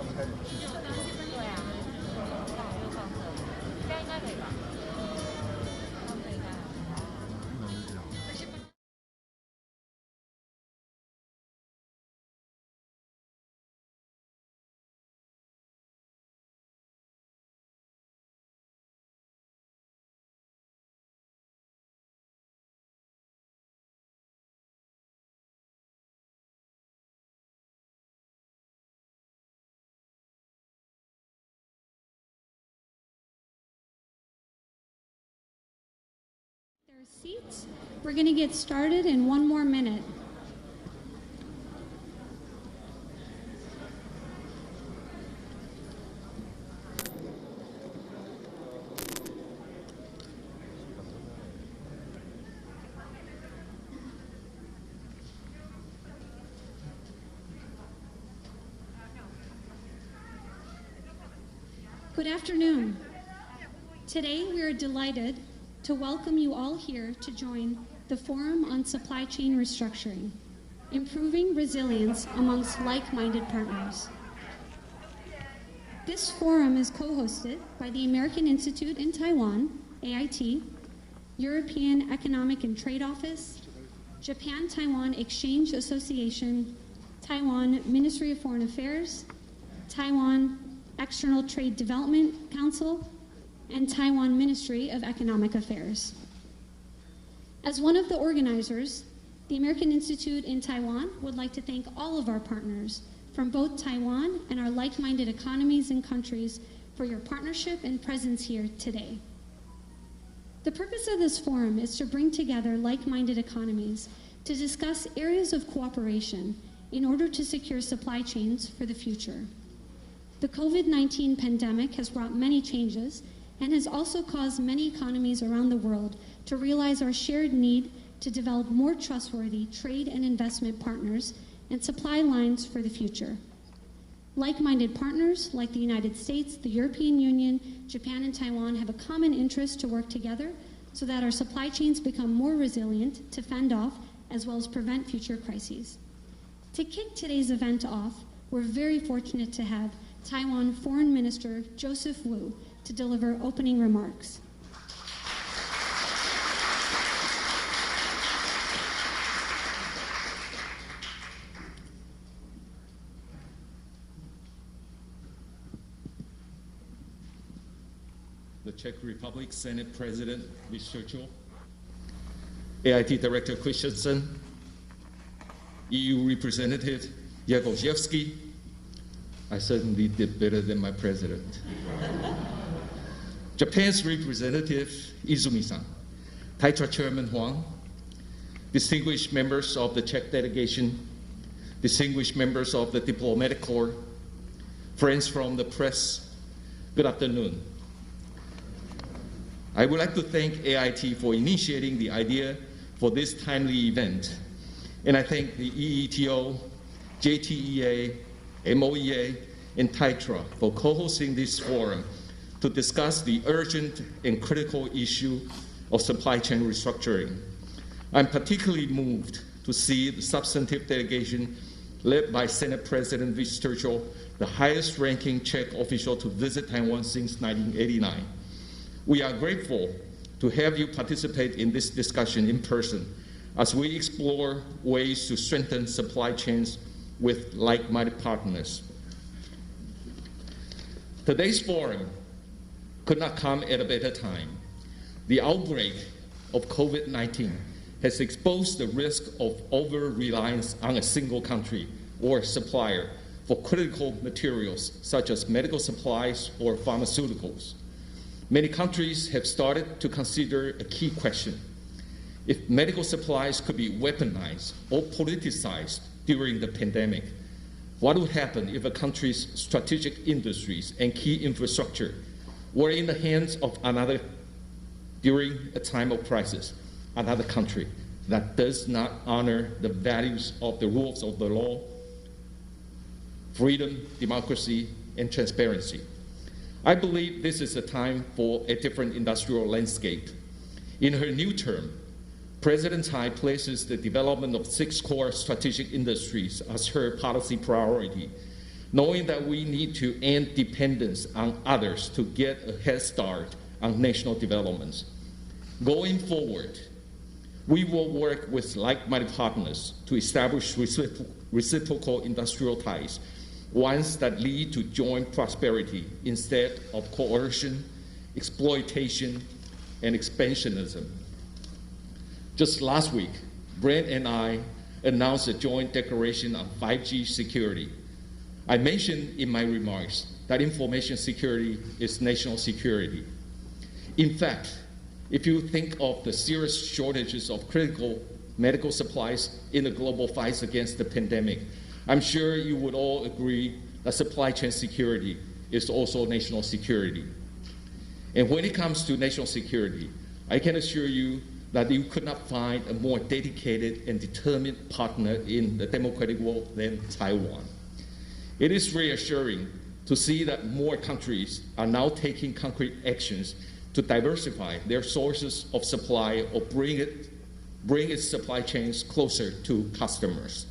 们开始计时，对吧？对啊，就放这，应该可以吧？放这应该还好。通常是这样。Seats. We're going to get started in 1 more minute. Good afternoon. Today we are delighted to welcome you all here to join the Forum on Supply Chain Restructuring, Improving Resilience Amongst Like-Minded Partners. This forum is co-hosted by the American Institute in Taiwan, AIT, European Economic and Trade Office, Japan-Taiwan Exchange Association, Taiwan Ministry of Foreign Affairs, Taiwan External Trade Development Council, and Taiwan Ministry of Economic Affairs. As one of the organizers, the American Institute in Taiwan would like to thank all of our partners from both Taiwan and our like-minded economies and countries for your partnership and presence here today. The purpose of this forum is to bring together like-minded economies to discuss areas of cooperation in order to secure supply chains for the future. The COVID-19 pandemic has brought many changes and has also caused many economies around the world to realize our shared need to develop more trustworthy trade and investment partners and supply lines for the future. Like-minded partners like the United States, the European Union, Japan, and Taiwan have a common interest to work together so that our supply chains become more resilient to fend off as well as prevent future crises. To kick today's event off, we're very fortunate to have Taiwan Foreign Minister Joseph Wu to deliver opening remarks. The Czech Republic Senate President Vystrčil, AIT Director Christensen, EU Representative Jagoszewski. I certainly did better than my president. Japan's representative, Izumi-san, Taitra Chairman Huang, distinguished members of the Czech delegation, distinguished members of the diplomatic corps, friends from the press, good afternoon. I would like to thank AIT for initiating the idea for this timely event, and I thank the EETO, JTEA, MOEA, and Taitra for co-hosting this forum to discuss the urgent and critical issue of supply chain restructuring. I'm particularly moved to see the substantive delegation led by Senate President Vystrčil, the highest-ranking Czech official to visit Taiwan since 1989. We are grateful to have you participate in this discussion in person as we explore ways to strengthen supply chains with like-minded partners. Today's forum could not come at a better time. The outbreak of COVID-19 has exposed the risk of over-reliance on a single country or supplier for critical materials such as medical supplies or pharmaceuticals. Many countries have started to consider a key question. If medical supplies could be weaponized or politicized during the pandemic, what would happen if a country's strategic industries and key infrastructure were in the hands of another during a time of crisis, another country that does not honor the values of the rules of the law, freedom, democracy, and transparency? I believe this is a time for a different industrial landscape. In her new term, President Tsai places the development of 6 core strategic industries as her policy priority. knowing that we need to end dependence on others to get a head start on national developments. Going forward, we will work with like-minded partners to establish reciprocal industrial ties, ones that lead to joint prosperity instead of coercion, exploitation, and expansionism. Just last week, Brent and I announced a joint declaration on 5G security. I mentioned in my remarks that information security is national security. In fact, if you think of the serious shortages of critical medical supplies in the global fight against the pandemic, I'm sure you would all agree that supply chain security is also national security. And when it comes to national security, I can assure you that you could not find a more dedicated and determined partner in the democratic world than Taiwan. It is reassuring to see that more countries are now taking concrete actions to diversify their sources of supply or bring its supply chains closer to customers.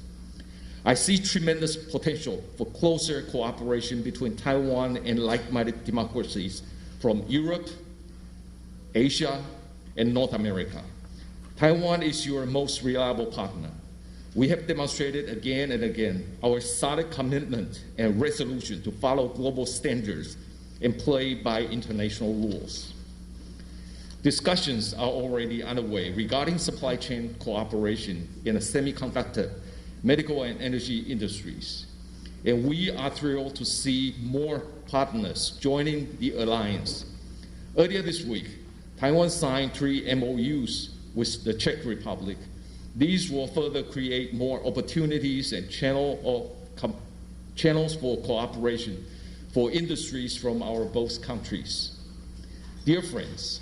I see tremendous potential for closer cooperation between Taiwan and like-minded democracies from Europe, Asia, and North America. Taiwan is your most reliable partner. We have demonstrated again and again our solid commitment and resolution to follow global standards and play by international rules. Discussions are already underway regarding supply chain cooperation in the semiconductor, medical, and energy industries. And we are thrilled to see more partners joining the alliance. Earlier this week, Taiwan signed 3 MOUs with the Czech Republic. These will further create more opportunities and channels for cooperation for industries from our both countries. Dear friends,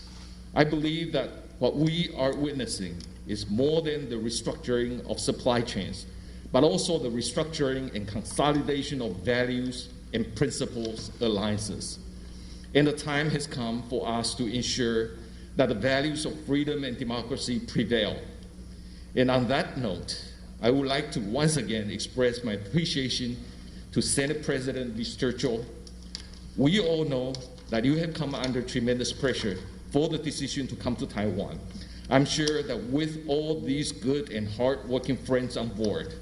I believe that what we are witnessing is more than the restructuring of supply chains, but also the restructuring and consolidation of values and principles alliances. And the time has come for us to ensure that the values of freedom and democracy prevail. And on that note, I would like to once again express my appreciation to Senate President Visturchel. We all know that you have come under tremendous pressure for the decision to come to Taiwan. I'm sure that with all these good and hard-working friends on board,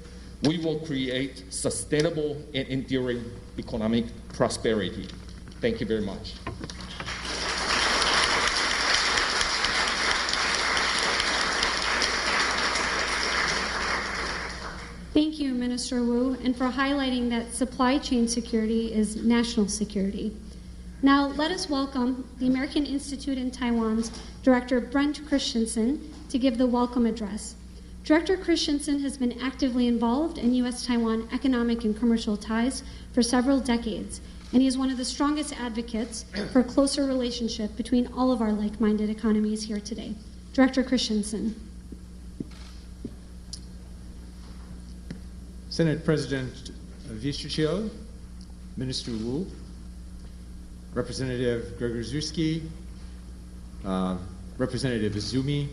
we will create sustainable and enduring economic prosperity. Thank you very much. Thank you, Minister Wu, and for highlighting that supply chain security is national security. Now, let us welcome the American Institute in Taiwan's Director Brent Christensen to give the welcome address. Director Christensen has been actively involved in U.S.-Taiwan economic and commercial ties for several decades, and he is one of the strongest advocates for a closer relationship between all of our like-minded economies here today. Director Christensen. Senate President Visturchel, Minister Wu, Representative Gregorczewski, Representative Izumi,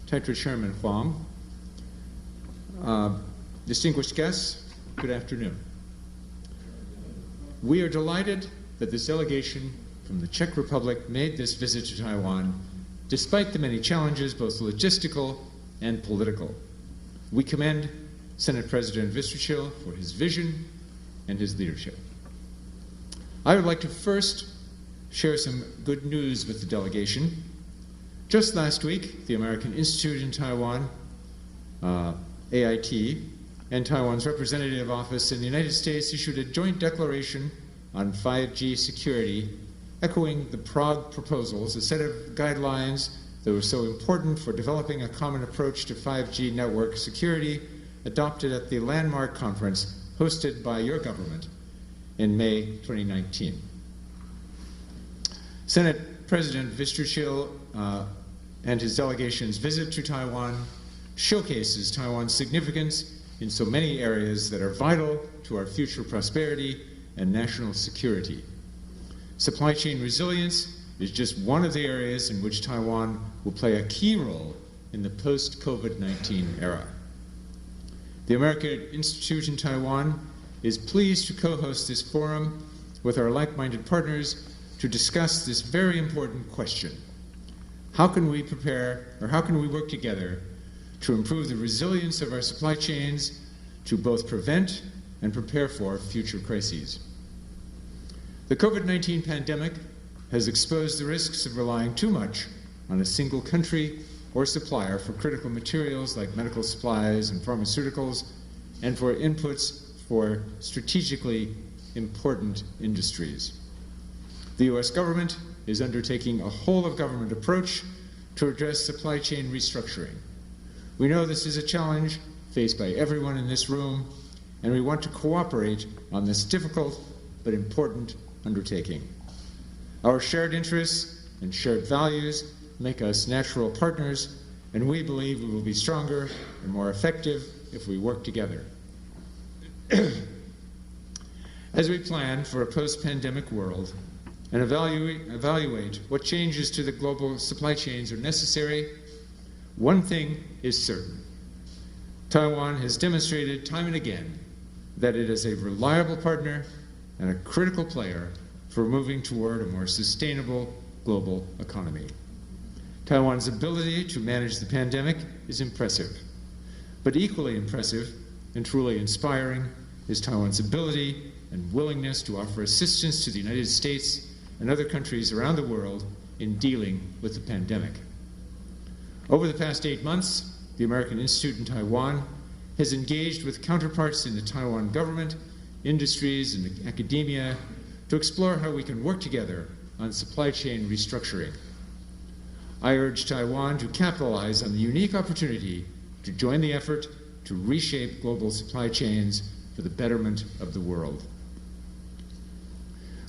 Tetra Chairman Huang, distinguished guests, good afternoon. We are delighted that this delegation from the Czech Republic made this visit to Taiwan despite the many challenges, both logistical and political. We commend Senate President Visturchel for his vision and his leadership. I would like to first share some good news with the delegation. Just last week, the American Institute in Taiwan, AIT, and Taiwan's representative office in the United States issued a joint declaration on 5G security, echoing the Prague proposals, a set of guidelines that were so important for developing a common approach to 5G network security, adopted at the landmark conference hosted by your government in May 2019. Senate President Visturchel and his delegation's visit to Taiwan showcases Taiwan's significance in so many areas that are vital to our future prosperity and national security. Supply chain resilience is just one of the areas in which Taiwan will play a key role in the post-COVID-19 era. The American Institute in Taiwan is pleased to co-host this forum with our like-minded partners to discuss this very important question. How can we prepare, or how can we work together to improve the resilience of our supply chains to both prevent and prepare for future crises? The COVID-19 pandemic has exposed the risks of relying too much on a single country or supplier for critical materials like medical supplies and pharmaceuticals, and for inputs for strategically important industries. The U.S. government is undertaking a whole-of-government approach to address supply chain restructuring. We know this is a challenge faced by everyone in this room, and we want to cooperate on this difficult but important undertaking. Our shared interests and shared values make us natural partners, and we believe we will be stronger and more effective if we work together. As we plan for a post-pandemic world and evaluate what changes to the global supply chains are necessary, one thing is certain. Taiwan has demonstrated time and again that it is a reliable partner and a critical player for moving toward a more sustainable global economy. Taiwan's ability to manage the pandemic is impressive, but equally impressive and truly inspiring is Taiwan's ability and willingness to offer assistance to the United States and other countries around the world in dealing with the pandemic. Over the past 8 months, the American Institute in Taiwan has engaged with counterparts in the Taiwan government, industries, and academia to explore how we can work together on supply chain restructuring. I urge Taiwan to capitalize on the unique opportunity to join the effort to reshape global supply chains for the betterment of the world.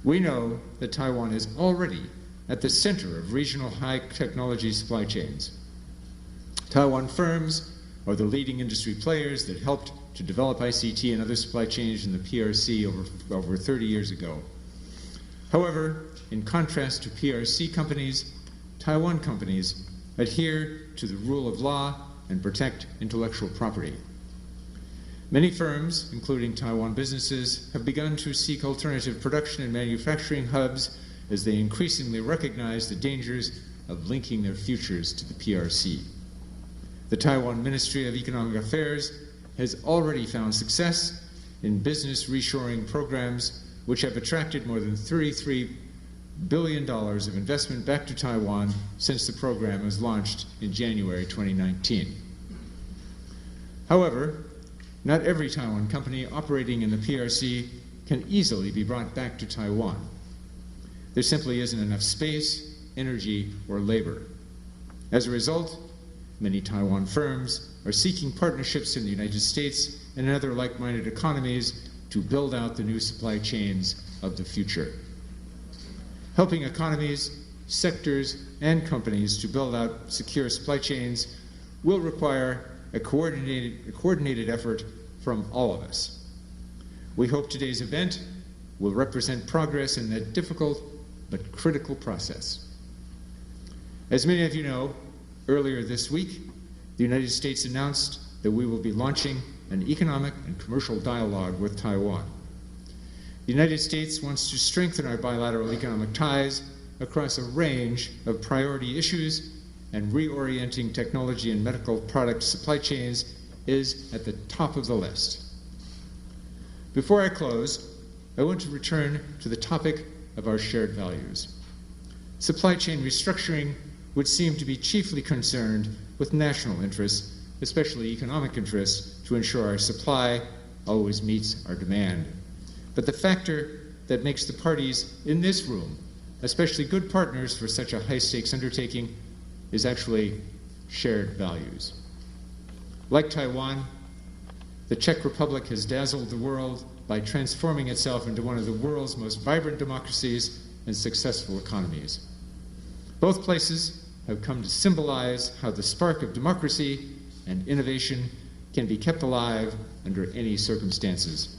We know that Taiwan is already at the center of regional high-technology supply chains. Taiwan firms are the leading industry players that helped to develop ICT and other supply chains in the PRC over 30 years ago. However, in contrast to PRC companies, Taiwan companies adhere to the rule of law and protect intellectual property. Many firms, including Taiwan businesses, have begun to seek alternative production and manufacturing hubs as they increasingly recognize the dangers of linking their futures to the PRC. The Taiwan Ministry of Economic Affairs has already found success in business reshoring programs which have attracted more than $33 billion of investment back to Taiwan since the program was launched in January 2019. However, not every Taiwan company operating in the PRC can easily be brought back to Taiwan. There simply isn't enough space, energy, or labor. As a result, many Taiwan firms are seeking partnerships in the United States and in other like-minded economies to build out the new supply chains of the future. Helping economies, sectors, and companies to build out secure supply chains will require a coordinated effort from all of us. We hope today's event will represent progress in that difficult but critical process. As many of you know, earlier this week, the United States announced that we will be launching an economic and commercial dialogue with Taiwan. The United States wants to strengthen our bilateral economic ties across a range of priority issues, and reorienting technology and medical product supply chains is at the top of the list. Before I close, I want to return to the topic of our shared values. Supply chain restructuring would seem to be chiefly concerned with national interests, especially economic interests, to ensure our supply always meets our demand. But the factor that makes the parties in this room especially good partners for such a high-stakes undertaking is actually shared values. Like Taiwan, the Czech Republic has dazzled the world by transforming itself into one of the world's most vibrant democracies and successful economies. Both places have come to symbolize how the spark of democracy and innovation can be kept alive under any circumstances.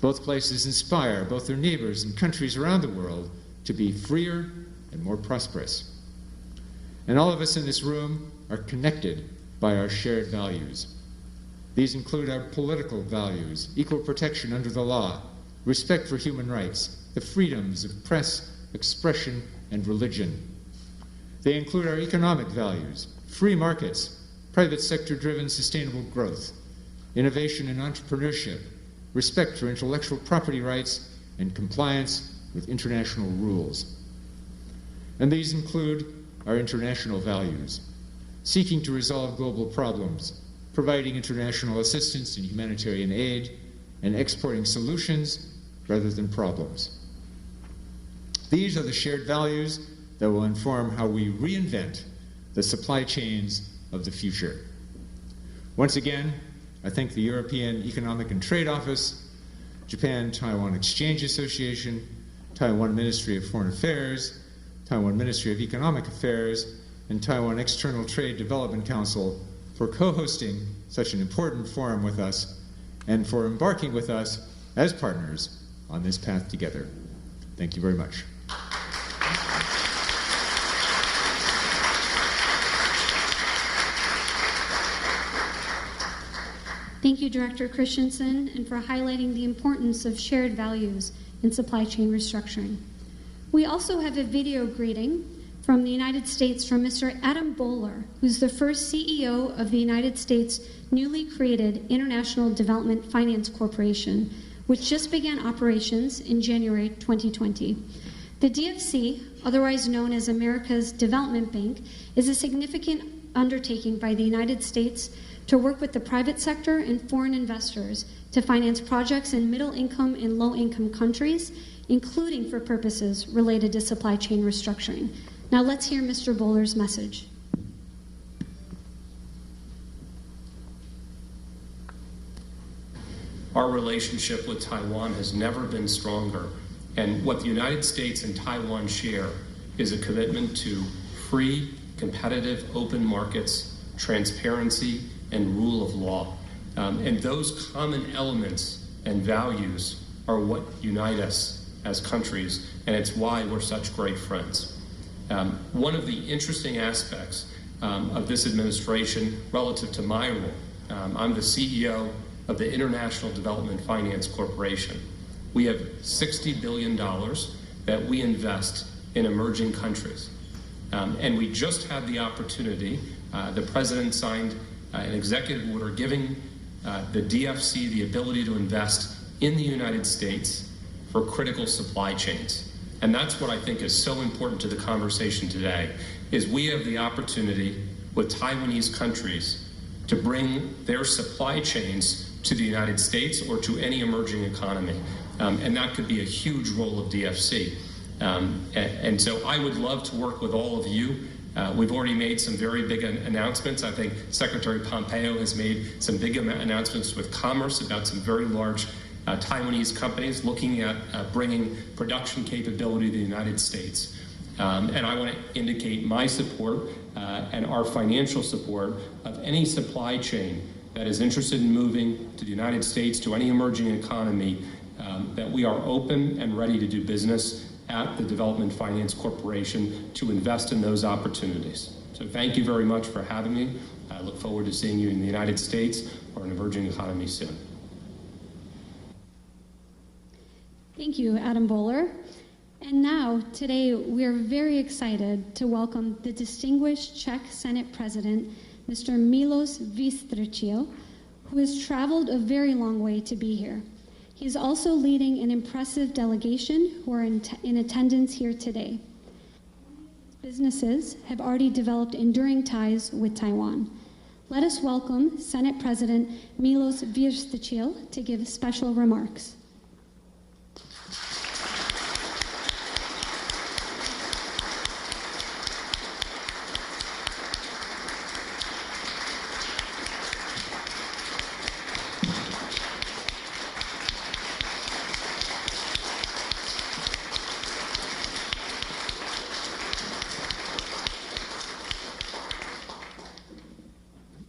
Both places inspire both their neighbors and countries around the world to be freer and more prosperous. And all of us in this room are connected by our shared values. These include our political values, equal protection under the law, respect for human rights, the freedoms of press, expression, and religion. They include our economic values, free markets, private sector-driven sustainable growth, innovation and entrepreneurship, respect for intellectual property rights, and compliance with international rules. And these include our international values, seeking to resolve global problems, providing international assistance and humanitarian aid, and exporting solutions rather than problems. These are the shared values that will inform how we reinvent the supply chains of the future. Once again, I thank the European Economic and Trade Office, Japan-Taiwan Exchange Association, Taiwan Ministry of Foreign Affairs, Taiwan Ministry of Economic Affairs, and Taiwan External Trade Development Council for co-hosting such an important forum with us and for embarking with us as partners on this path together. Thank you very much. Thank you, Director Christensen, and for highlighting the importance of shared values in supply chain restructuring. We also have a video greeting from the United States from Mr. Adam Bowler, who's the first CEO of the United States' newly created International Development Finance Corporation, which just began operations in January 2020. The DFC, otherwise known as America's Development Bank, is a significant undertaking by the United States to work with the private sector and foreign investors to finance projects in middle-income and low-income countries, including for purposes related to supply chain restructuring. Now let's hear Mr. Bowler's message. Our relationship with Taiwan has never been stronger, and what the United States and Taiwan share is a commitment to free, competitive, open markets, transparency, and rule of law. And those common elements and values are what unite us as countries, and it's why we're such great friends. One of the interesting aspects of this administration relative to my role, I'm the CEO of the International Development Finance Corporation. We have $60 billion that we invest in emerging countries. And we just had the opportunity, the President signed an executive order giving the DFC the ability to invest in the United States for critical supply chains. And that's what I think is so important to the conversation today, is we have the opportunity with Taiwanese countries to bring their supply chains to the United States or to any emerging economy. And that could be a huge role of DFC. And so I would love to work with all of you. We've already made some very big announcements. I think Secretary Pompeo has made some big announcements with Commerce about some very large Taiwanese companies looking at bringing production capability to the United States. And I want to indicate my support and our financial support of any supply chain that is interested in moving to the United States, to any emerging economy, that we are open and ready to do business at the Development Finance Corporation to invest in those opportunities. So thank you very much for having me. I look forward to seeing you in the United States or an emerging economy soon. Thank you, Adam Bowler. And now, today, we're very excited to welcome the distinguished Czech Senate President, Mr. Milos Vystrčil, who has traveled a very long way to be here. He's also leading an impressive delegation who are in attendance here today. Businesses have already developed enduring ties with Taiwan. Let us welcome Senate President Milos Vystrčil to give special remarks.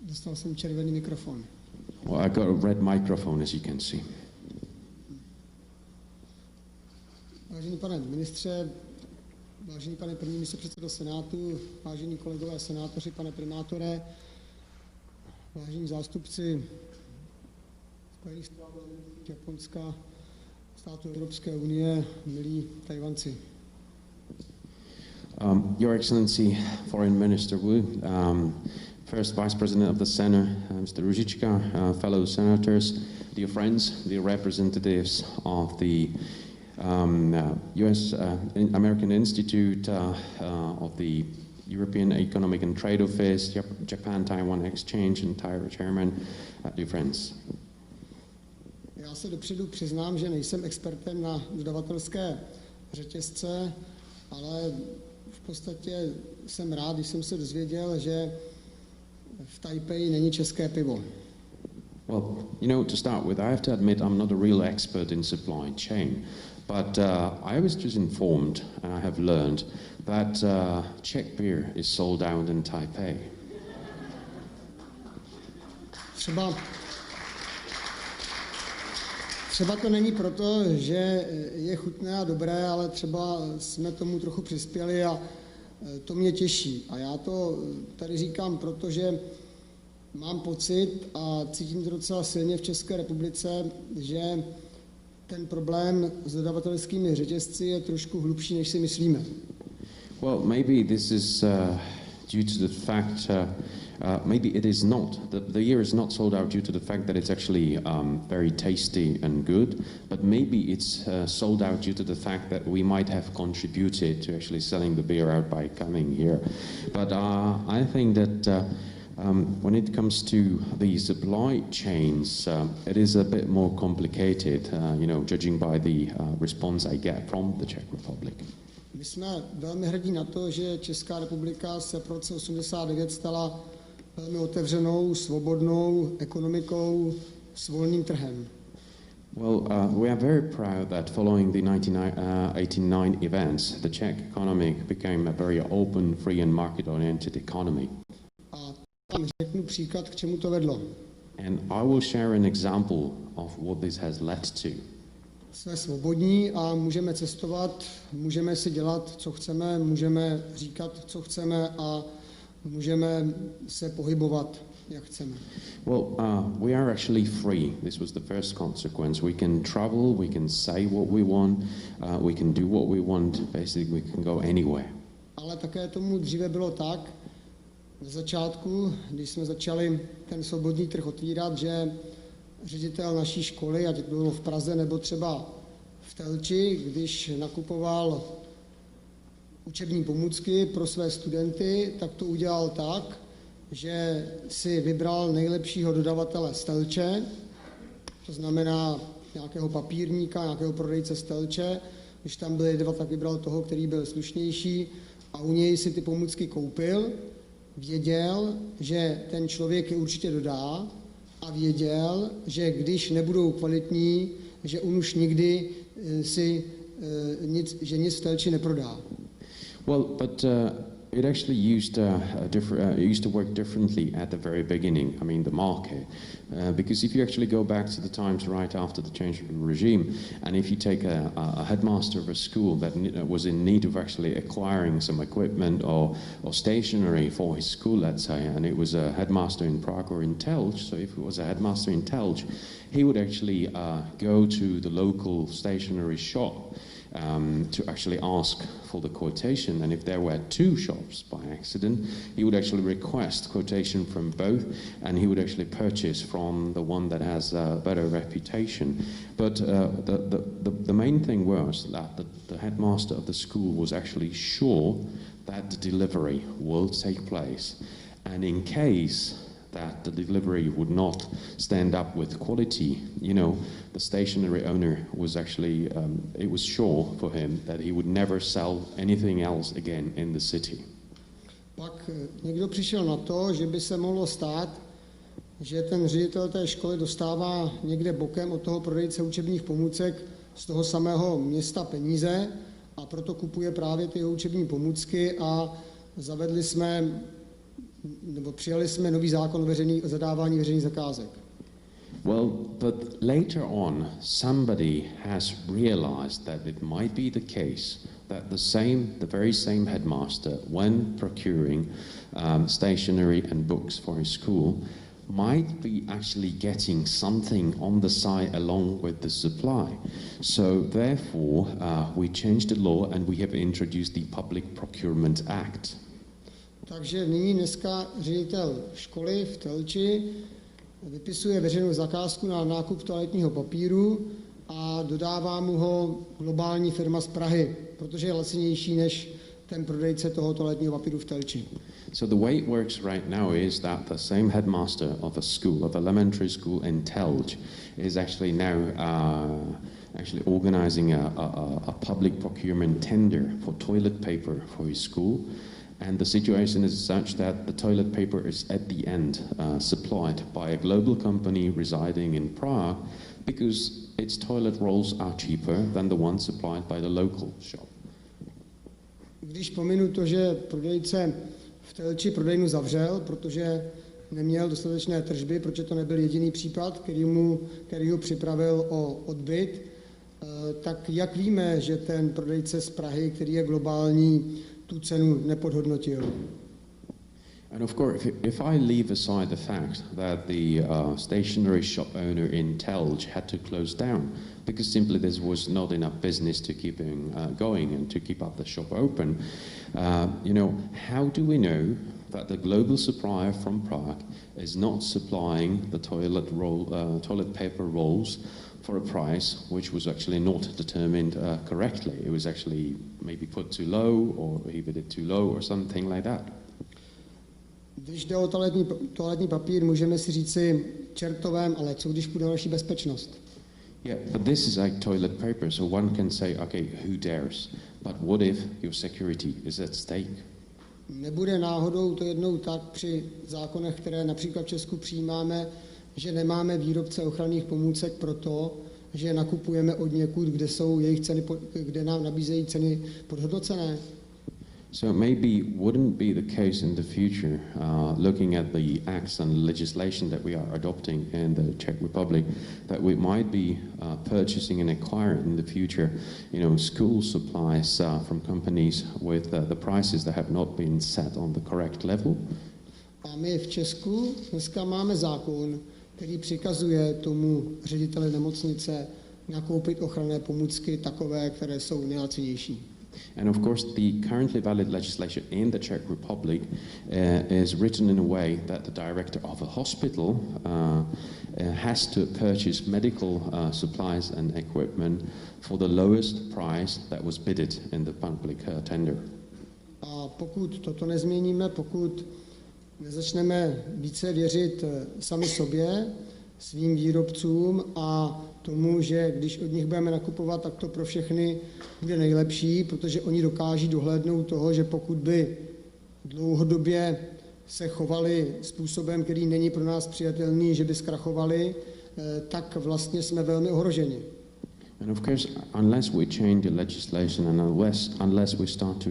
Dostal jsem červený mikrofon. Well, I got a red microphone, as you can see. Vážený pane ministře, vážený pane první místopředsedo Senátu, vážení kolegové senátoři, pane primátore, vážení zástupci Spojených států, Japonska, států Evropské unie, milí Tajvanci. Your Excellency, Foreign Minister Wu, First Vice President of the Senate, Mr. Ruzicka, fellow senators, dear friends, dear representatives of the U.S. American Institute of the European Economic and Trade Office, Japan-Taiwan Exchange, and Taiwan Chairman, dear friends. Já se dopředu přiznám, že nejsem expertem na dodavatelské řetězce, ale v podstatě jsem rád, když jsem se dozvěděl, že v Taipei není české pivo. Well, you know, to start with, I have to admit I'm not a real expert in supply chain, but I was just informed and I have learned that Czech beer is sold out in Taipei. Třeba to není proto, že je chutné a dobré, ale třeba jsme tomu trochu přispěli a to mě těší. A já to tady říkám, protože mám pocit a cítím to docela silně v České republice, že ten problém s dodavatelskými řetězci je trošku hlubší, než si myslíme. Well, maybe this is due to the fact, maybe it is not. The year is not sold out due to the fact that it's actually very tasty and good, but maybe it's sold out due to the fact that we might have contributed to actually selling the beer out by coming here. But I think that when it comes to the supply chains, it is a bit more complicated, you know, judging by the response I get from the Czech Republic. My jsme velmi hrdí na to, že Česká republika se v roce 1989 stala velmi otevřenou, svobodnou ekonomikou s volným trhem. Well, we are very proud that following the 1989 events, the Czech economy became a very open, free and market-oriented economy. A tam řeknu příklad, k čemu to vedlo. And I will share an example of what this has led to. Jsme svobodní a můžeme cestovat, můžeme si dělat, co chceme, můžeme říkat, co chceme a můžeme se pohybovat, jak chceme. Well, we are actually free. This was the first consequence. We can travel, we can say what we want, we can do what we want, basically we can go anywhere. Ale také tomu dříve bylo tak, na začátku, když jsme začali ten svobodný trh otvírat, že ředitel naší školy, ať to bylo v Praze nebo třeba v Telči, když nakupoval učební pomůcky pro své studenty, tak to udělal tak, že si vybral nejlepšího dodavatele z Telče, to znamená nějakého papírníka, nějakého prodejce z Telče. Když tam byly dva, tak vybral toho, který byl slušnější a u něj si ty pomůcky koupil. Věděl, že ten člověk je určitě dodá a věděl, že když nebudou kvalitní, že on už nikdy nic v Telči neprodá. Well, but it actually used to work differently at the very beginning. I mean, the market, because if you actually go back to the times right after the change of the regime, and if you take a headmaster of a school that was in need of actually acquiring some equipment or stationery for his school, let's say, and it was a headmaster in Prague or in Telč, so if it was a headmaster in Telč, he would actually go to the local stationery shop to actually ask for the quotation, and if there were two shops by accident, he would actually request quotation from both, and he would actually purchase from the one that has a better reputation. But the main thing was that the headmaster of the school was actually sure that the delivery will take place, and in case that the delivery would not stand up with quality, you know, the stationery owner was actually, it was sure for him that he would never sell anything else again in the city. Pak někdo přišel na to, že by se mohlo stát, že ten ředitel té školy dostává někde bokem od toho prodejce učebních pomůcek z toho samého města peníze a proto kupuje právě ty učební pomůcky a přijali jsme nový zákon o zadávání veřejných zakázek. Well, but later on, somebody has realized that it might be the case that the very same headmaster, when procuring stationery and books for his school, might be actually getting something on the side along with the supply. So therefore, we changed the law and we have introduced the Public Procurement Act. Takže nyní dneska ředitel školy v Telči vypisuje veřejnou zakázku na nákup toaletního papíru a dodává mu ho globální firma z Prahy, protože je lacinější než ten prodejce toho toaletního papíru v Telči. So the way it works right now is that the same headmaster of a school, of elementary school in Telge, is actually now actually organizing a public procurement tender for toilet paper for his school. And the situation is such that the toilet paper is at the end supplied by a global company residing in Prague because its toilet rolls are cheaper than the ones supplied by the local shop. Když pominu to, že prodejce v Telči prodejnu zavřel, protože neměl dostatečné tržby, protože to nebyl jediný případ, který ho připravil o odbyt, tak jak víme, že ten prodejce z Prahy, který je globální, tu cenu nepodhodnotil? And of course, if I leave aside the fact that the stationery shop owner in Telge had to close down because simply there was not enough business to keep him going and to keep up the shop open, how do we know that the global supplier from Prague is not supplying the toilet paper rolls for a price which was actually not determined correctly? It was actually maybe put too low, or he did it too low, or something like that. Když jde o toaletní papír, můžeme si říci čertovém, ale co když půjde o naši bezpečnost? Yeah, but this is like toilet paper, so one can say, okay, who dares? But what if your security is at stake? Nebude náhodou to jednou tak při zákonech, které například v Česku přijímáme, že nemáme výrobce ochranných pomůcek proto, že nakupujeme od někud, kde jsou jejich ceny, kde nám nabízejí ceny podhodnocené? So maybe wouldn't be the case in the future, looking at the acts and legislation that we are adopting in the Czech Republic, that we might be purchasing and acquiring in the future, school supplies from companies with the prices that have not been set on the correct level. A my v Česku dneska máme zákon, který přikazuje tomu řediteli nemocnice nakoupit ochranné pomůcky takové, které jsou nejlacinější. And of course, the currently valid legislation in the Czech Republic is written in a way that the director of a hospital has to purchase medical supplies and equipment for the lowest price that was bidded in the public tender. A pokud toto nezměníme, pokud nezačneme více věřit sami sobě, svým výrobcům a tomu, že když od nich budeme nakupovat, tak to pro všechny bude nejlepší, protože oni dokáží dohlédnout toho, že pokud by dlouhodobě se chovali způsobem, který není pro nás přijatelný, že by zkrachovali, tak vlastně jsme velmi ohroženi. And of course, unless we change the legislation and unless we start to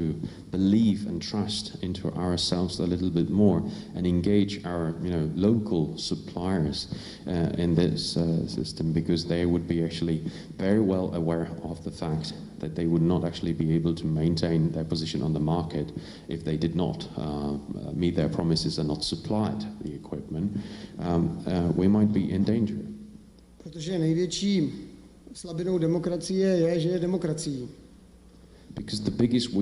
believe and trust into ourselves a little bit more and engage our local suppliers in this system, because they would be actually very well aware of the fact that they would not actually be able to maintain their position on the market if they did not meet their promises and not supplied the equipment, we might be in danger. Protože největší slabinou demokracie je, že je demokracií. Because the biggest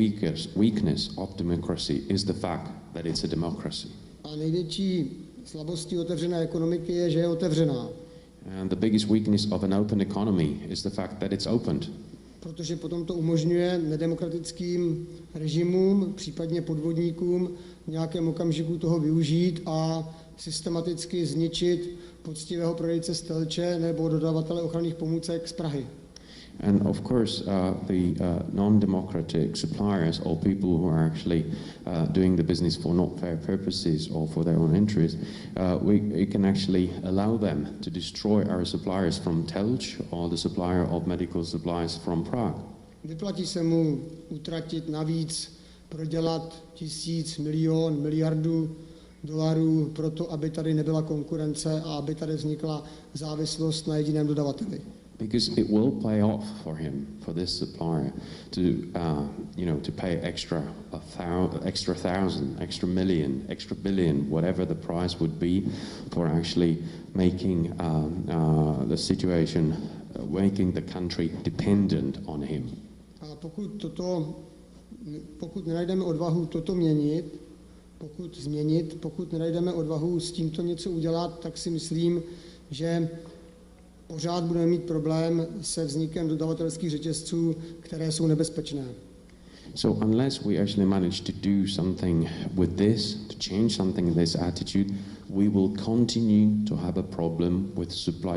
weakness of democracy is the fact that it's a democracy. A největší slabostí otevřené ekonomiky je, že je otevřená. And the biggest weakness of an open economy is the fact that it's opened. Protože potom to umožňuje nedemokratickým režimům, případně podvodníkům v nějakém okamžiku toho využít a systematicky zničit poctivého prodejce z Telče nebo dodavatele ochranných pomůcek z Prahy. And of course, the non-democratic suppliers or people who are actually doing the business for not fair purposes or for their own interest, we can actually allow them to destroy our suppliers from Telč or the supplier of medical supplies from Prague. Vyplatí se mu utratit navíc, prodělat 1000, milion, miliardu dolarů proto, aby tady nebyla konkurence a aby tady vznikla závislost na jediném dodavateli. because it will pay off for him, for this supplier, to pay extra 1,000, extra million, extra billion, whatever the price would be, for actually making the situation, making the country dependent on him. A pokud nenajdeme odvahu toto měnit, pokud nenajdeme odvahu s tímto něco udělat, tak si myslím, že pořád budeme mít problém se vznikem dodavatelských řetězců, které jsou nebezpečné. So unless we actually manage to do something with this, to change something in this attitude, we will continue to have a problem with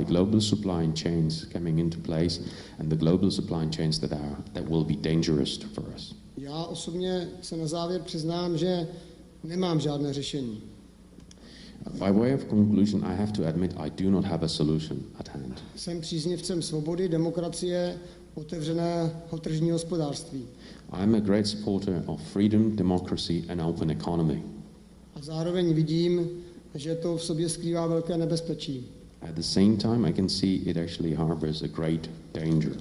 global supply chains coming into place, and the global supply chains that will be dangerous for us. Já osobně se na závěr přiznám, že nemám žádné řešení. By way of conclusion, I have to admit I do not have a solution at hand. Jsem příznivcem svobody, demokracie, otevřeného tržního hospodářství. I am a great supporter of freedom, democracy and open economy. A zároveň vidím, že to v sobě skrývá velké nebezpečí. At the same time, I can see it actually harbors a great danger.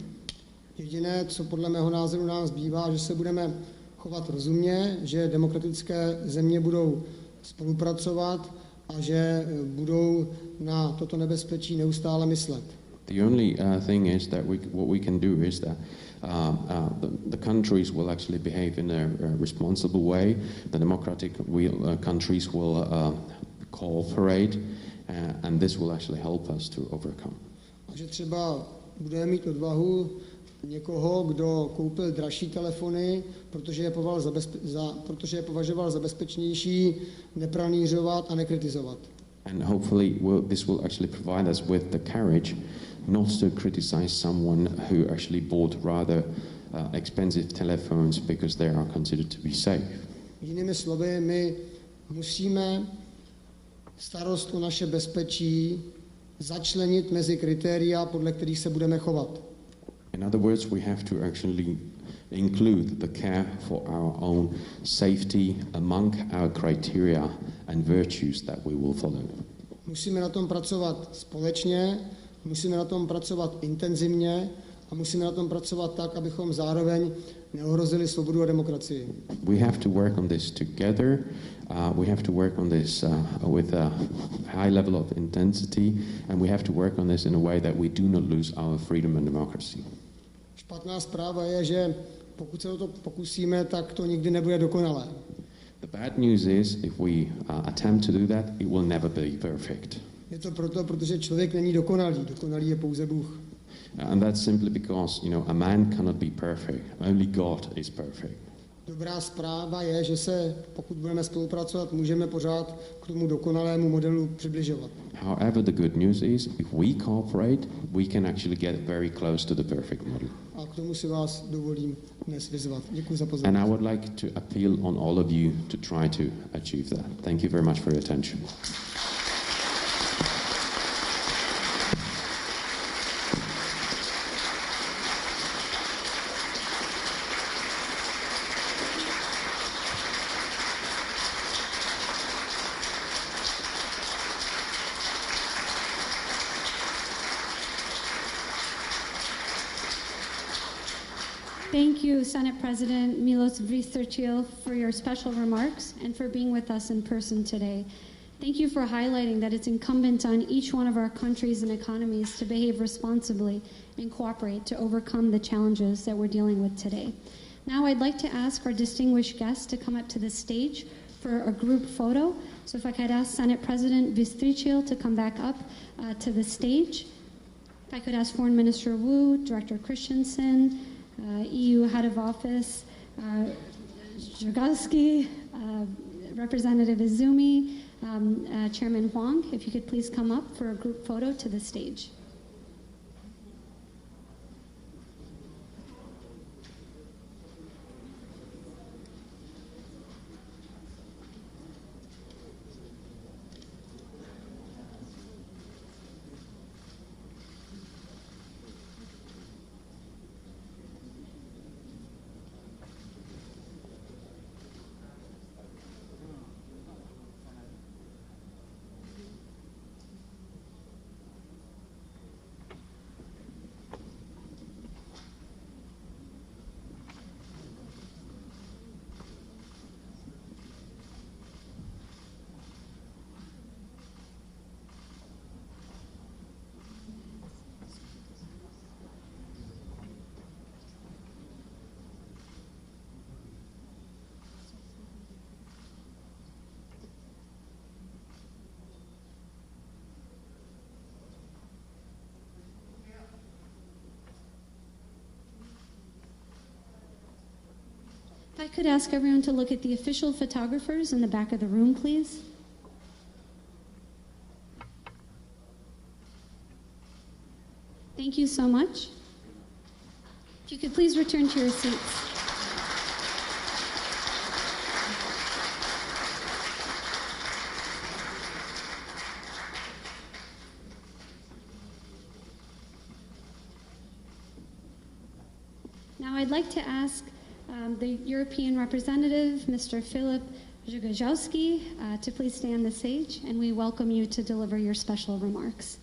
Jediné, co podle mého názoru nám zbývá, že se budeme chovat rozumně, že demokratické země budou spolupracovat a že budou na toto nebezpečí neustále myslet. The only thing is that what we can do is that the countries will actually behave in a responsible way. The democratic countries will cooperate, and this will actually help us to overcome. A že třeba budeme mít odvahu někoho, kdo koupil dražší telefony, protože je považoval za bezpečnější, nepranířovat a nekritizovat. And hopefully this will actually provide us with the courage not to criticize someone who actually bought rather expensive telephones because they are considered to be safe. Jinými slovy, my musíme starost o naše bezpečí začlenit mezi kritéria, podle kterých se budeme chovat. In other words, we have to actually include the care for our own safety among our criteria and virtues that we will follow. Musíme na tom pracovat společně, musíme na tom pracovat intenzivně a musíme na tom pracovat tak, abychom zároveň neohrozili svobodu a demokracii. We have to work on this together. We have to work on this with a high level of intensity, and we have to work on this in a way that we do not lose our freedom and democracy. Špatná zpráva je, že pokud se o to pokusíme, tak to nikdy nebude dokonalé. The bad news is, if we attempt to do that, it will never be perfect. Je to proto, protože člověk není dokonalý. Dokonalý je pouze Bůh. And that's simply because, a man cannot be perfect. Only God is perfect. Dobrá zpráva je, že se, pokud budeme spolupracovat, můžeme pořád k tomu dokonalému modelu přibližovat. However, the good news is, if we cooperate, we can actually get very close to the perfect model. A k tomu si vás dovolím dnes vyzvat. Děkuji za pozornost. And I would like to appeal on all of you to try to achieve that. Thank you very much for your attention. Thank you, Senate President Milos Vystrčil, for your special remarks and for being with us in person today. Thank you for highlighting that it's incumbent on each one of our countries and economies to behave responsibly and cooperate to overcome the challenges that we're dealing with today. Now I'd like to ask our distinguished guests to come up to the stage for a group photo. So if I could ask Senate President Vystrčil to come back up to the stage. If I could ask Foreign Minister Wu, Director Christensen, EU Head of Office, Zhirgalski, Representative Izumi, Chairman Huang, if you could please come up for a group photo to the stage. If I could ask everyone to look at the official photographers in the back of the room, please. Thank you so much. If you could please return to your seats. Now I'd like to ask the European representative, Mr. Filip Żugajewski, to please stay on the stage, and we welcome you to deliver your special remarks.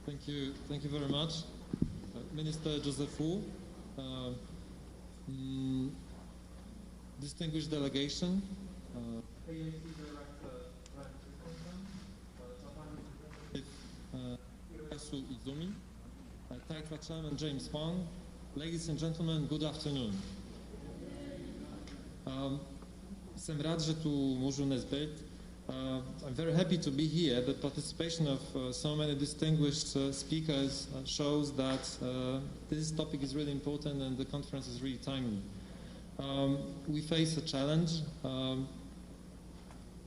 Thank you very much, Minister Józefu, distinguished delegation, Izumi, TAITRA Chairman James Huang, ladies and gentlemen, good afternoon. Jsem rád, že tu můžu dnes být. I'm very happy to be here. The participation of so many distinguished speakers shows that this topic is really important and the conference is really timely. We face a challenge.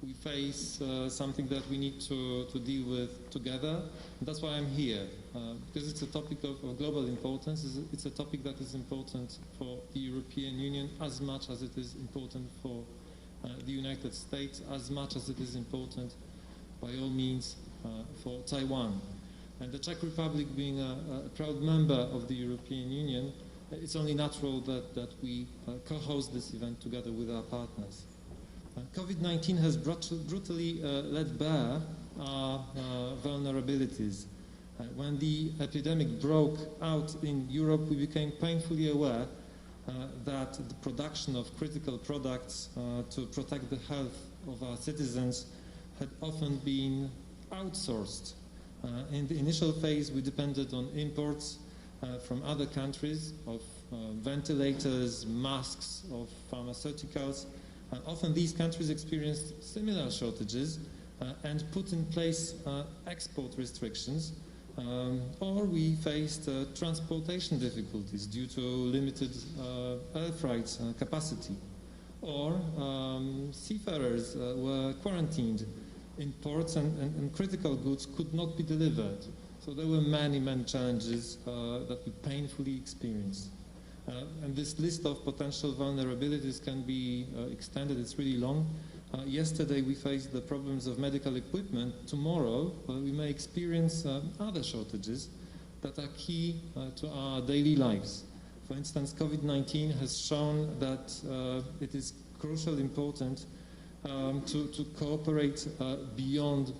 We face something that we need to deal with together. And that's why I'm here, because it's a topic of global importance. It's a topic that is important for the European Union as much as it is important for the United States, as much as it is important, by all means, for Taiwan. And the Czech Republic being a proud member of the European Union, it's only natural that we co-host this event together with our partners. COVID-19 has brutally laid bare our vulnerabilities. When the epidemic broke out in Europe, we became painfully aware that the production of critical products to protect the health of our citizens had often been outsourced. In the initial phase, we depended on imports from other countries of ventilators, masks, of pharmaceuticals. Often these countries experienced similar shortages and put in place export restrictions, or we faced transportation difficulties due to limited air freight capacity, or seafarers were quarantined in ports and critical goods could not be delivered. So there were many challenges that we painfully experienced. And this list of potential vulnerabilities can be extended. It's really long. Yesterday we faced the problems of medical equipment. Tomorrow we may experience other shortages that are key to our daily lives. For instance, COVID-19 has shown that it is crucially important to cooperate beyond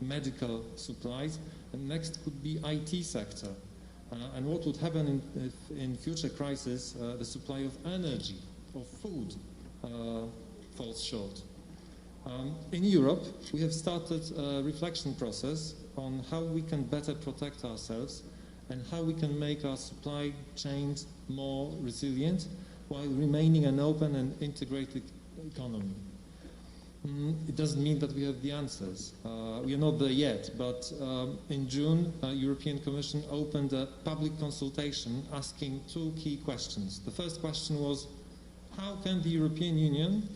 medical supplies. And next could be IT sector. And what would happen in future crisis, the supply of energy, of food, falls short. In Europe, we have started a reflection process on how we can better protect ourselves and how we can make our supply chains more resilient while remaining an open and integrated economy. It doesn't mean that we have the answers. We are not there yet, but in June, European Commission opened a public consultation asking two key questions. The first question was, how can the European Union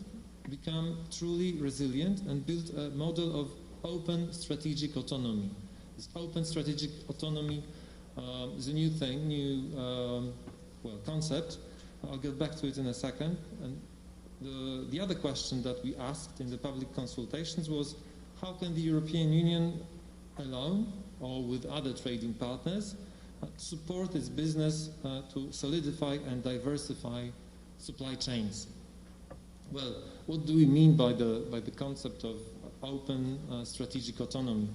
become truly resilient and build a model of open strategic autonomy? This open strategic autonomy is a new thing, new concept. I'll get back to it in a second. And the other question that we asked in the public consultations was, how can the European Union alone or with other trading partners support its business to solidify and diversify supply chains? Well, what do we mean by the concept of open strategic autonomy?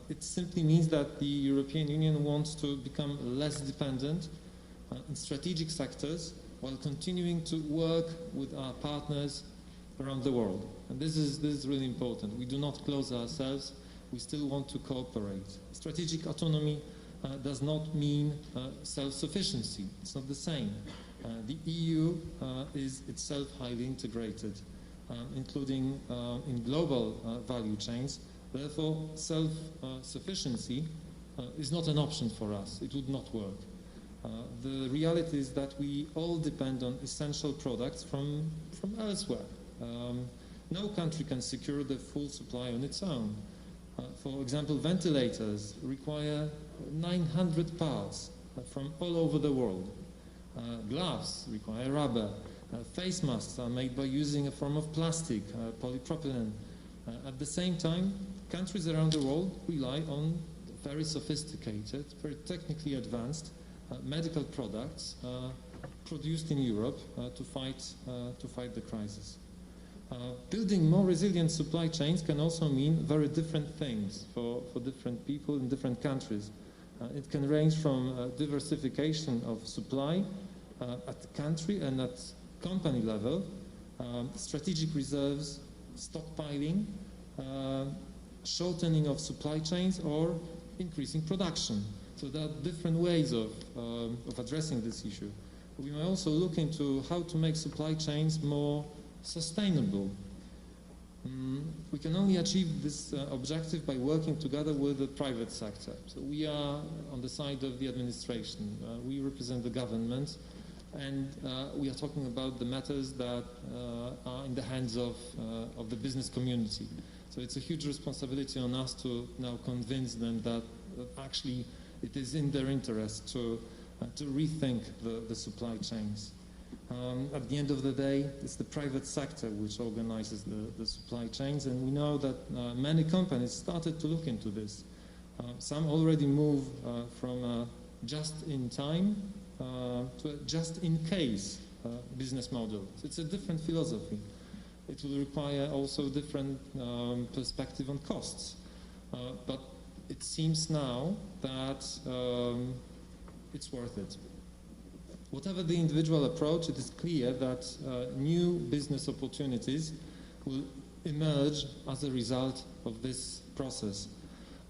It simply means that the European Union wants to become less dependent in strategic sectors while continuing to work with our partners around the world. And this is really important. We do not close ourselves. We still want to cooperate. Strategic autonomy does not mean self-sufficiency. It's not the same. The EU is itself highly integrated, including in global value chains. Therefore, self-sufficiency is not an option for us. It would not work. The reality is that we all depend on essential products from elsewhere. No country can secure the full supply on its own. For example, ventilators require 900 parts from all over the world. Gloves require rubber. Face masks are made by using a form of plastic, polypropylene. At the same time, countries around the world rely on very sophisticated, very technically advanced medical products produced in Europe to fight the crisis. Building more resilient supply chains can also mean very different things for different people in different countries. It can range from diversification of supply at the country and at company level, strategic reserves, stockpiling, shortening of supply chains, or increasing production. So there are different ways of addressing this issue. We may also look into how to make supply chains more sustainable. We can only achieve this objective by working together with the private sector. So we are on the side of the administration. We represent the government, and we are talking about the matters that are in the hands of the business community. So it's a huge responsibility on us to now convince them that actually it is in their interest to rethink the supply chains. At the end of the day, it's the private sector which organizes the supply chains, and we know that many companies started to look into this. Some already move from a just-in-time to a just-in-case business model. So it's a different philosophy. It will require also different perspective on costs. But it seems now that it's worth it. Whatever the individual approach, it is clear that new business opportunities will emerge as a result of this process.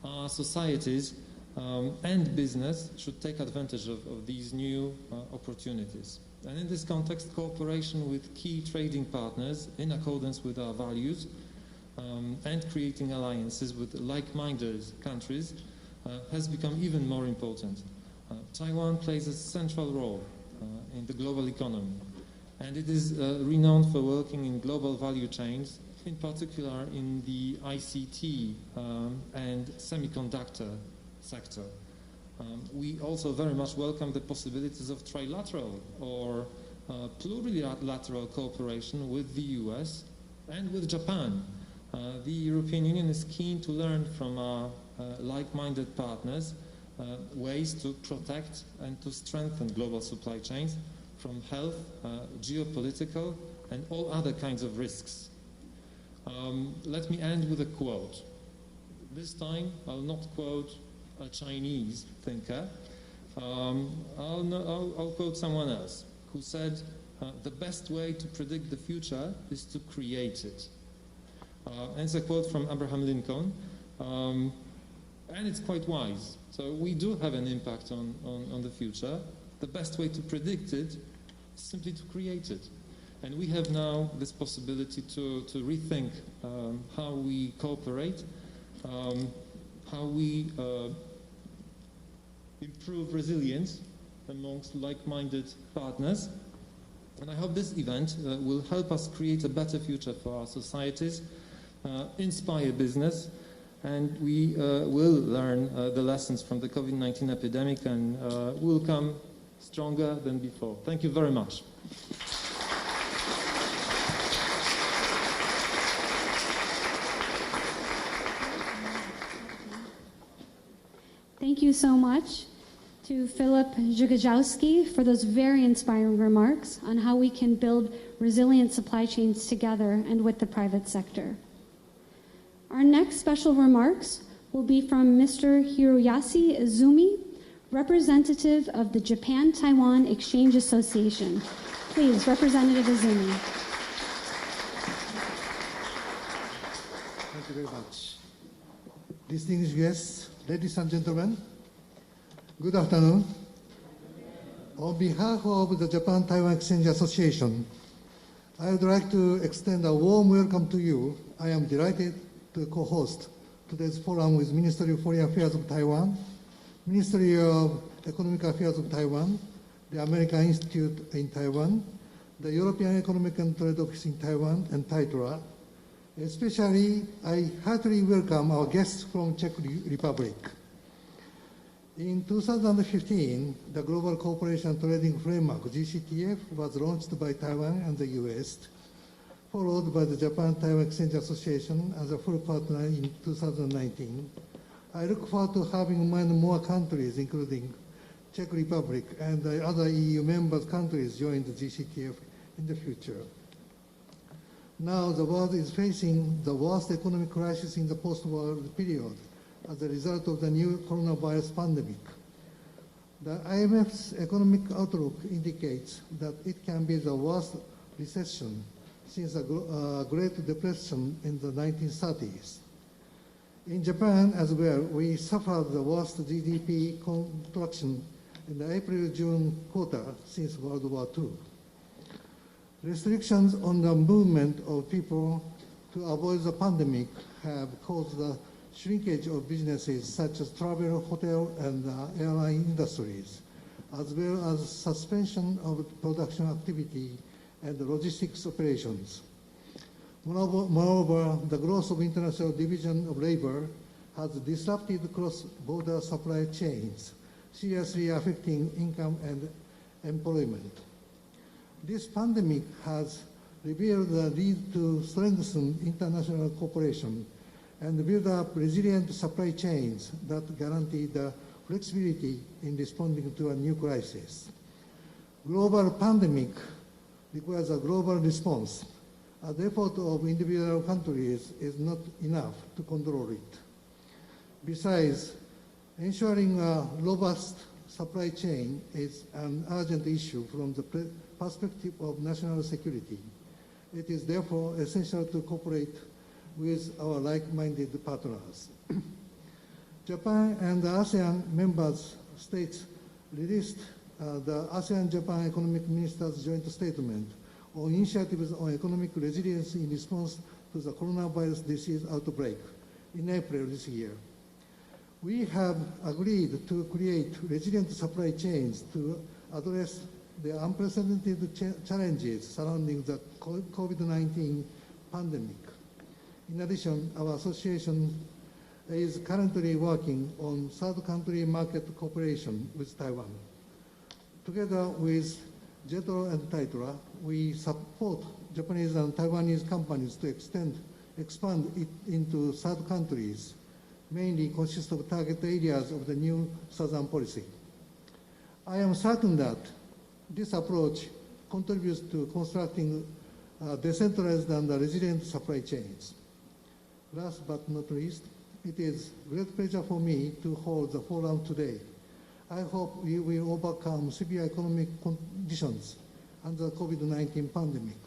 Our societies and business should take advantage of these new opportunities. And in this context, cooperation with key trading partners in accordance with our values and creating alliances with like-minded countries has become even more important. Taiwan plays a central role in the global economy, and it is renowned for working in global value chains, in particular in the ICT and semiconductor sector. We also very much welcome the possibilities of trilateral or plurilateral cooperation with the US and with Japan. The European Union is keen to learn from our like-minded partners ways to protect and to strengthen global supply chains from health, geopolitical, and all other kinds of risks. Let me end with a quote. This time, I'll not quote a Chinese thinker. I'll quote someone else who said, the best way to predict the future is to create it. And it's a quote from Abraham Lincoln, and it's quite wise. So we do have an impact on the future. The best way to predict it is simply to create it. And we have now this possibility to rethink how we cooperate, how we improve resilience amongst like-minded partners. And I hope this event will help us create a better future for our societies, inspire business, and we will learn the lessons from the COVID-19 epidemic and will come stronger than before. Thank you very much. Thank you so much to Philip Zhigajowski for those very inspiring remarks on how we can build resilient supply chains together and with the private sector. Our next special remarks will be from Mr. Hiroyasu Izumi, representative of the Japan-Taiwan Exchange Association. Please, Representative Izumi. Thank you very much. Distinguished guests, ladies and gentlemen, good afternoon. On behalf of the Japan-Taiwan Exchange Association, I would like to extend a warm welcome to you. I am delighted to co-host today's forum with Ministry of Foreign Affairs of Taiwan, Ministry of Economic Affairs of Taiwan, the American Institute in Taiwan, the European Economic and Trade Office in Taiwan, and TITRA. Especially, I heartily welcome our guests from Czech Republic. In 2015, the Global Cooperation Trading Framework, GCTF, was launched by Taiwan and the US, followed by the Japan-Taiwan Exchange Association as a full partner in 2019. I look forward to having many more countries, including Czech Republic and the other EU member countries, join the GCTF in the future. Now the world is facing the worst economic crisis in the post-war period as a result of the new coronavirus pandemic. The IMF's economic outlook indicates that it can be the worst recession since the Great Depression in the 1930s. In Japan as well, we suffered the worst GDP contraction in the April-June quarter since World War II. Restrictions on the movement of people to avoid the pandemic have caused the shrinkage of businesses such as travel, hotel, and airline industries, as well as suspension of production activity and logistics operations. Moreover, the growth of international division of labor has disrupted cross-border supply chains, seriously affecting income and employment. This pandemic has revealed the need to strengthen international cooperation and build up resilient supply chains that guarantee the flexibility in responding to a new crisis. Global pandemic requires a global response. The effort of individual countries is not enough to control it. Besides, ensuring a robust supply chain is an urgent issue from the perspective of national security. It is therefore essential to cooperate with our like-minded partners. Japan and the ASEAN members states released the ASEAN-Japan Economic Ministers Joint Statement on initiatives on economic resilience in response to the coronavirus disease outbreak in April this year. We have agreed to create resilient supply chains to address the unprecedented challenges surrounding the COVID-19 pandemic. In addition, our association is currently working on third country market cooperation with Taiwan. Together with JETRO and TITRA, we support Japanese and Taiwanese companies to expand it into third countries, mainly consist of target areas of the new Southern policy. I am certain that this approach contributes to constructing decentralized and resilient supply chains. Last but not least, it is a great pleasure for me to hold the forum today. I hope we will overcome severe economic conditions under the COVID-19 pandemic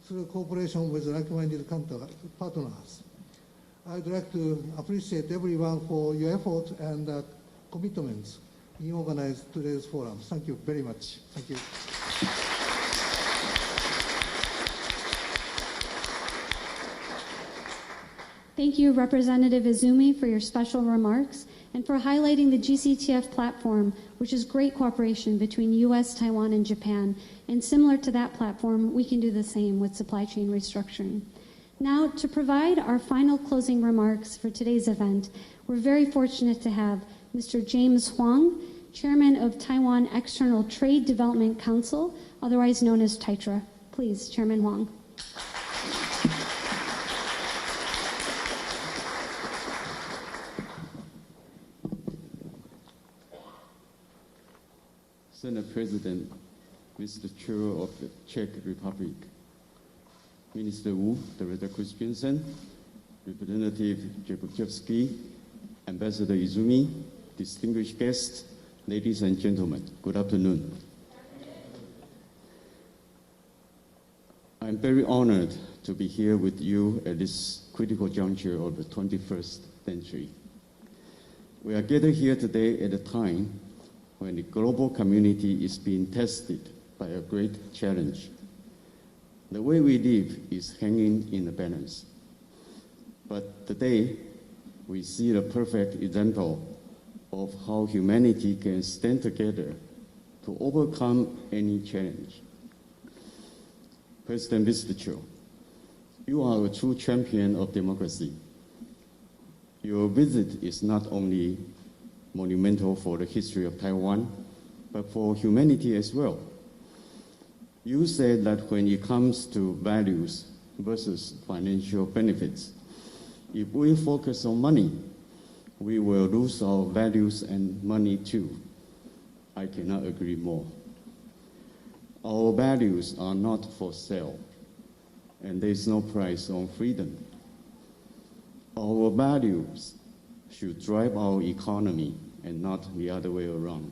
through cooperation with like-minded partners. I'd like to appreciate everyone for your effort and commitments in organizing today's forum. Thank you very much. Thank you. Thank you, Representative Izumi, for your special remarks and for highlighting the GCTF platform, which is great cooperation between U.S., Taiwan, and Japan. And similar to that platform, we can do the same with supply chain restructuring. Now, to provide our final closing remarks for today's event, we're very fortunate to have Mr. James Huang, Chairman of Taiwan External Trade Development Council, otherwise known as TITRA. Please, Chairman Huang. Senate President, Mr. Chair of the Czech Republic, Minister Wu, Director Christensen, Representative Jabukowski, Ambassador Izumi, distinguished guests, ladies and gentlemen, good afternoon. I'm very honored to be here with you at this critical juncture of the 21st century. We are gathered here today at a time when the global community is being tested by a great challenge. The way we live is hanging in the balance. But today, we see the perfect example of how humanity can stand together to overcome any challenge. President Mr. Cho, you are a true champion of democracy. Your visit is not only monumental for the history of Taiwan, but for humanity as well. You said that when it comes to values versus financial benefits, if we focus on money, we will lose our values and money too. I cannot agree more. Our values are not for sale, and there is no price on freedom. Our values should drive our economy and not the other way around.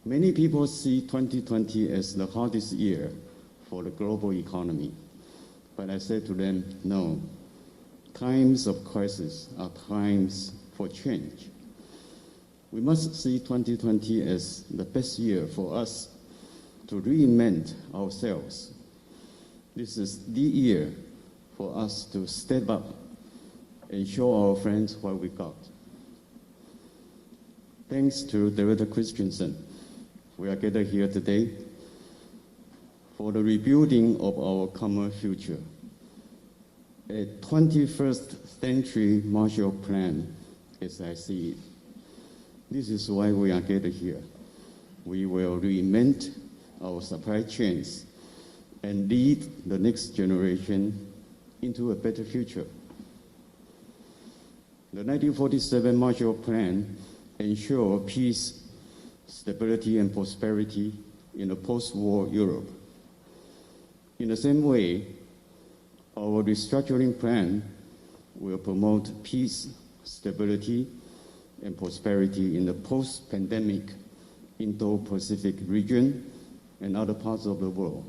Many people see 2020 as the hardest year for the global economy, but I said to them, no. Times of crisis are times for change. We must see 2020 as the best year for us to reinvent ourselves. This is the year for us to step up and show our friends what we got. Thanks to Director Christensen, we are gathered here today for the rebuilding of our common future. A 21st century Marshall Plan, as I see it. This is why we are gathered here. We will reinvent our supply chains and lead the next generation into a better future. The 1947 Marshall Plan ensured peace, stability, and prosperity in a post-war Europe. In the same way, our restructuring plan will promote peace, stability, and prosperity in the post-pandemic Indo-Pacific region and other parts of the world.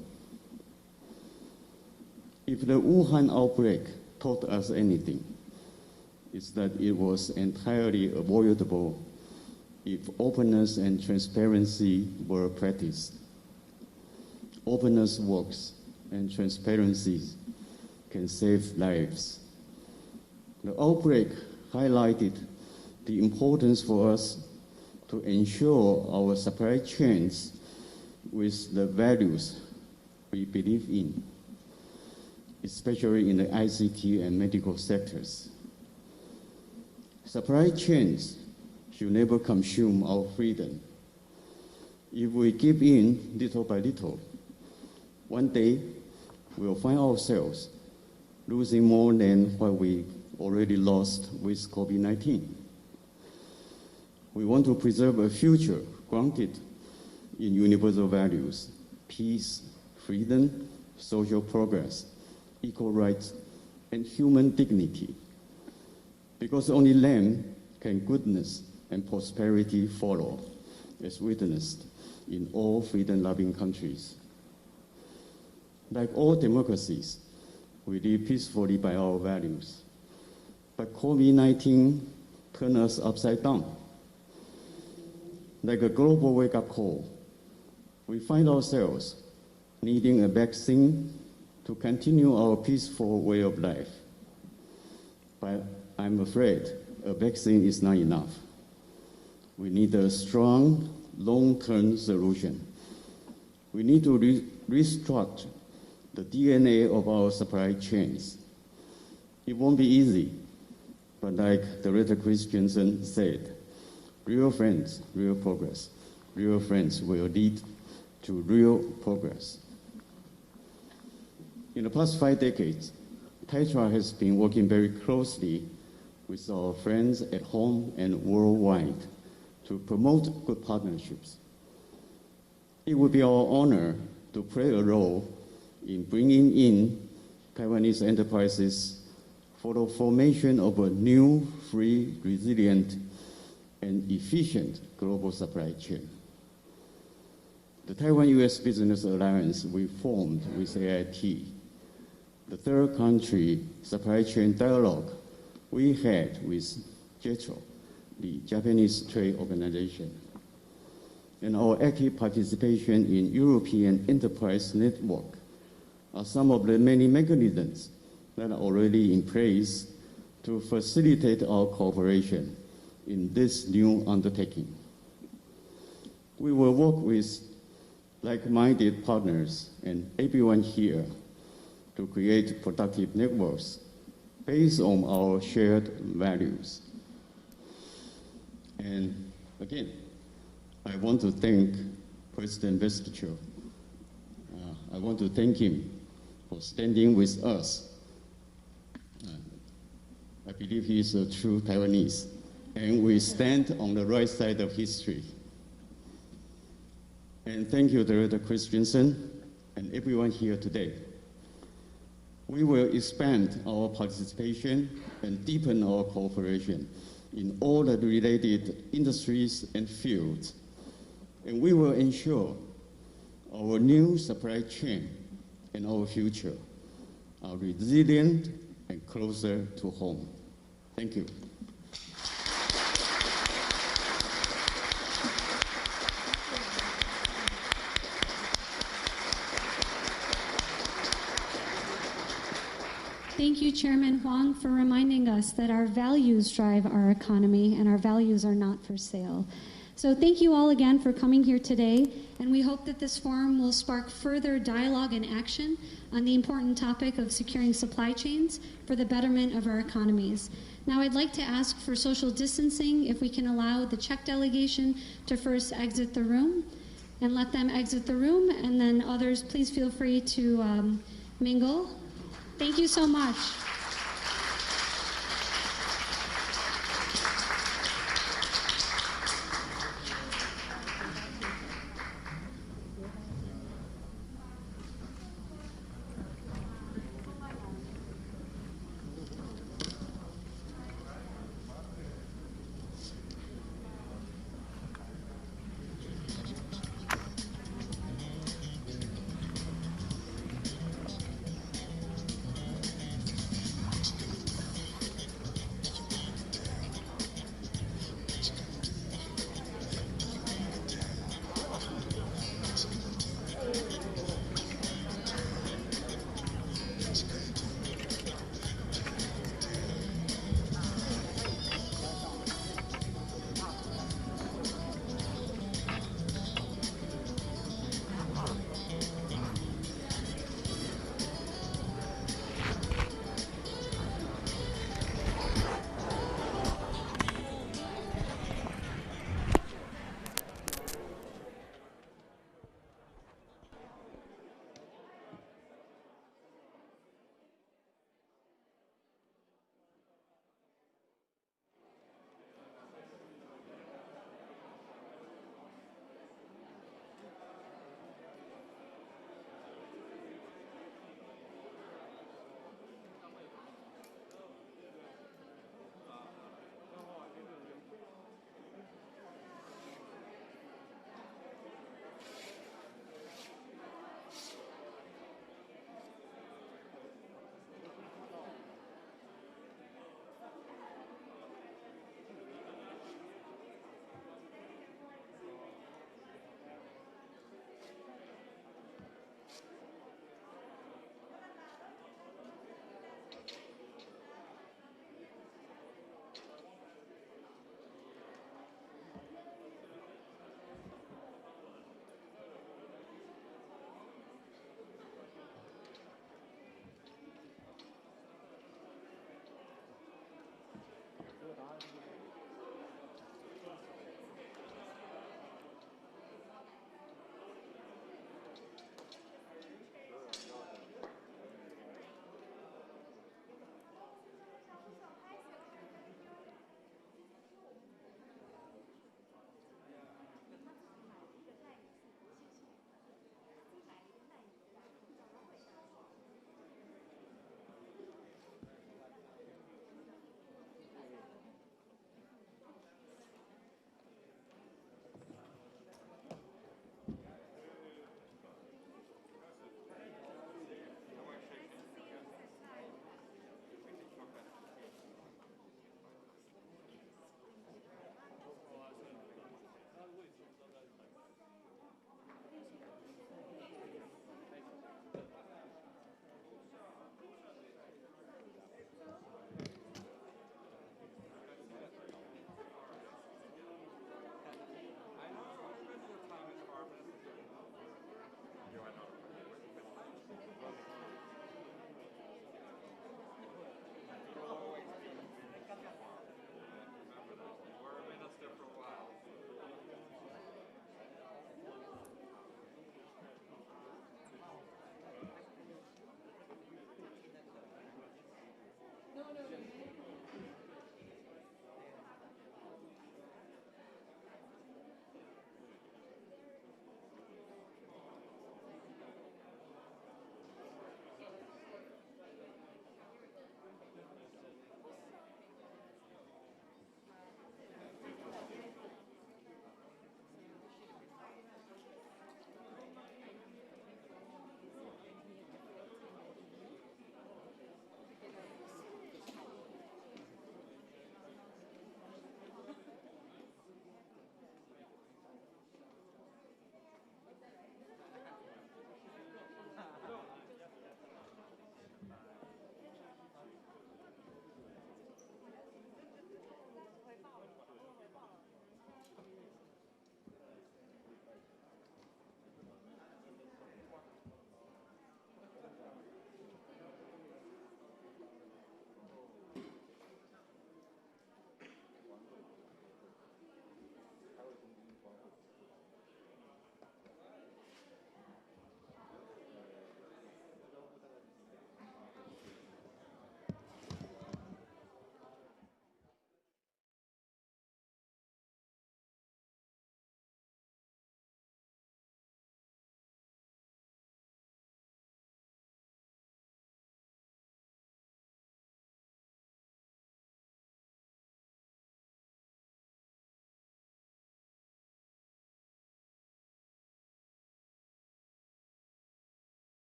If the Wuhan outbreak taught us anything, it's that it was entirely avoidable if openness and transparency were practiced. Openness works, and transparency can save lives. The outbreak highlighted the importance for us to ensure our supply chains with the values we believe in, especially in the ICT and medical sectors. Supply chains should never consume our freedom. If we give in little by little, one day we'll find ourselves losing more than what we already lost with COVID-19. We want to preserve a future grounded in universal values, peace, freedom, social progress, equal rights, and human dignity. Because only then can goodness and prosperity follow, as witnessed in all freedom-loving countries. Like all democracies, we live peacefully by our values. But COVID-19 turned us upside down. Like a global wake-up call, we find ourselves needing a vaccine to continue our peaceful way of life. But I'm afraid a vaccine is not enough. We need a strong, long-term solution. We need to restructure the DNA of our supply chains. It won't be easy, but like Director Christensen said, real friends, real progress. Real friends will lead to real progress. In the past 5 decades, TAITRA has been working very closely with our friends at home and worldwide to promote good partnerships. It would be our honor to play a role in bringing in Taiwanese enterprises for the formation of a new, free, resilient, and efficient global supply chain. The Taiwan-U.S. Business Alliance we formed with AIT, the third country supply chain dialogue we had with JETRO, the Japanese Trade Organization, and our active participation in European Enterprise Network are some of the many mechanisms that are already in place to facilitate our cooperation in this new undertaking. We will work with like-minded partners and everyone here to create productive networks based on our shared values. And again, I want to thank President Vestager. I want to thank him for standing with us. I believe he is a true Taiwanese, and we stand on the right side of history. And thank you, Director Christensen, and everyone here today. We will expand our participation and deepen our cooperation in all the related industries and fields. And we will ensure our new supply chain and our future are resilient and closer to home. Thank you. Thank you, Chairman Huang, for reminding us that our values drive our economy and our values are not for sale. So thank you all again for coming here today, and we hope that this forum will spark further dialogue and action on the important topic of securing supply chains for the betterment of our economies. Now I'd like to ask for social distancing, if we can allow the Czech delegation to first exit the room, and let them exit the room, and then others, please feel free to mingle. Thank you so much.